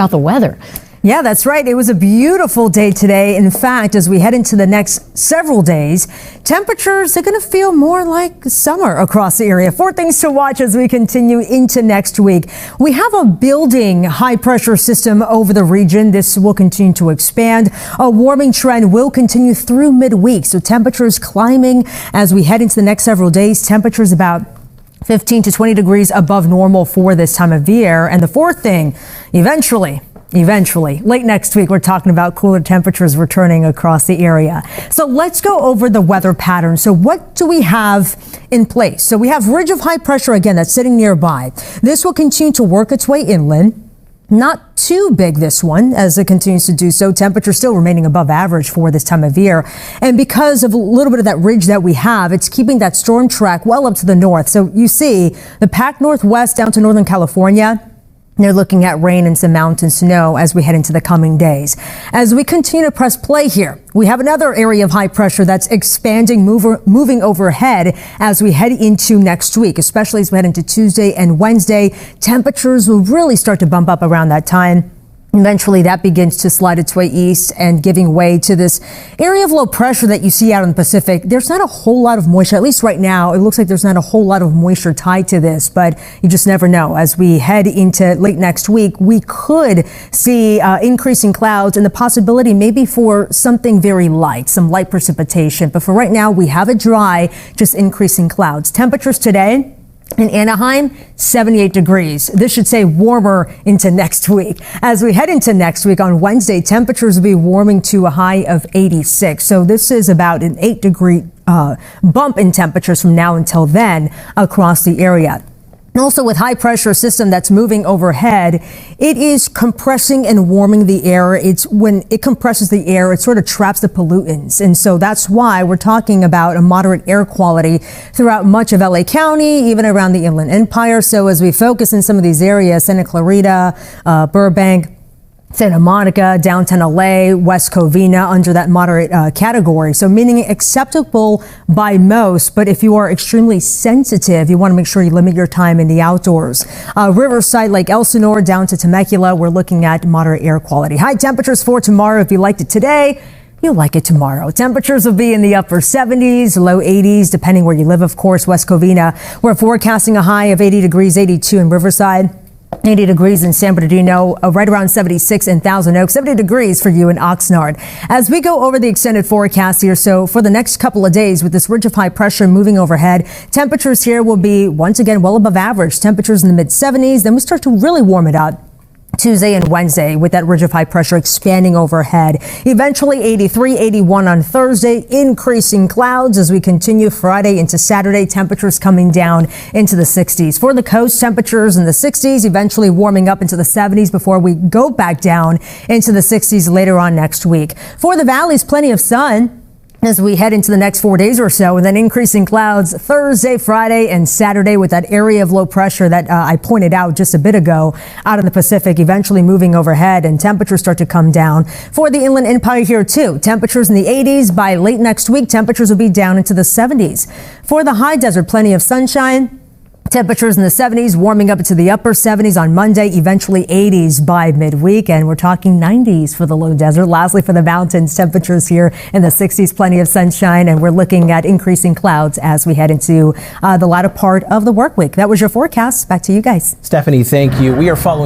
about the weather. Yeah, that's right. It was a beautiful day today. In fact, as we head into the next several days, temperatures are going to feel more like summer across the area. 4 things to watch as we continue into next week. We have a building high pressure system over the region. This will continue to expand. A warming trend will continue through midweek. So temperatures climbing as we head into the next several days. Temperatures about 15 to 20 degrees above normal for this time of year. And the fourth thing, eventually, late next week, we're talking about cooler temperatures returning across the area. So let's go over the weather pattern. So what do we have in place? So we have ridge of high pressure, again, that's sitting nearby. This will continue to work its way inland. Not too big, this one, as it continues to do so. Temperature still remaining above average for this time of year. And because of a little bit of that ridge that we have, it's keeping that storm track well up to the north. So you see the Pac Northwest down to Northern California. They're looking at rain and some mountain snow as we head into the coming days. As we continue to press play here, we have another area of high pressure that's expanding, moving overhead as we head into next week, especially as we head into Tuesday and Wednesday. Temperatures will really start to bump up around that time. Eventually, that begins to slide its way east and giving way to this area of low pressure that you see out in the Pacific. There's not a whole lot of moisture, at least right now. It looks like there's not a whole lot of moisture tied to this, but you just never know. As we head into late next week, we could see increasing clouds and the possibility maybe for something very light, some light precipitation. But for right now, we have it dry, just increasing clouds. Temperatures today in Anaheim, 78 degrees. This should say warmer into next week. As we head into next week on Wednesday, temperatures will be warming to a high of 86. So this is about an 8-degree bump in temperatures from now until then across the area. Also, with high pressure system that's moving overhead, it is compressing and warming the air. It's when it compresses the air, it sort of traps the pollutants. And so that's why we're talking about a moderate air quality throughout much of LA County, even around the Inland Empire. So as we focus in some of these areas, Santa Clarita, Burbank, Santa Monica, downtown LA, West Covina under that moderate category. So meaning acceptable by most, but if you are extremely sensitive, you want to make sure you limit your time in the outdoors. Riverside, Lake Elsinore, down to Temecula, we're looking at moderate air quality. High temperatures for tomorrow. If you liked it today, you'll like it tomorrow. Temperatures will be in the upper 70s, low 80s, depending where you live, of course. West Covina, we're forecasting a high of 80 degrees, 82 in Riverside. 80 degrees in San Bernardino, right around 76 in Thousand Oaks, 70 degrees for you in Oxnard. As we go over the extended forecast here, so for the next couple of days with this ridge of high pressure moving overhead, temperatures here will be once again well above average. Temperatures in the mid 70s. Then we start to really warm it up Tuesday and Wednesday with that ridge of high pressure expanding overhead. Eventually 83, 81 on Thursday, increasing clouds as we continue Friday into Saturday, temperatures coming down into the 60s. For the coast, temperatures in the 60s, eventually warming up into the 70s before we go back down into the 60s later on next week. For the valleys, plenty of sun as we head into the next 4 days or so, and then increasing clouds Thursday, Friday, and Saturday with that area of low pressure that I pointed out just a bit ago out in the Pacific, eventually moving overhead, and temperatures start to come down. For the Inland Empire here too, temperatures in the 80s. By late next week, temperatures will be down into the 70s. For the high desert, plenty of sunshine. Temperatures in the 70s, warming up into the upper 70s on Monday, eventually 80s by midweek. And we're talking 90s for the low desert. Lastly, for the mountains, temperatures here in the 60s, plenty of sunshine. And we're looking at increasing clouds as we head into the latter part of the work week. That was your forecast. Back to you guys. Stephanie, thank you. We are following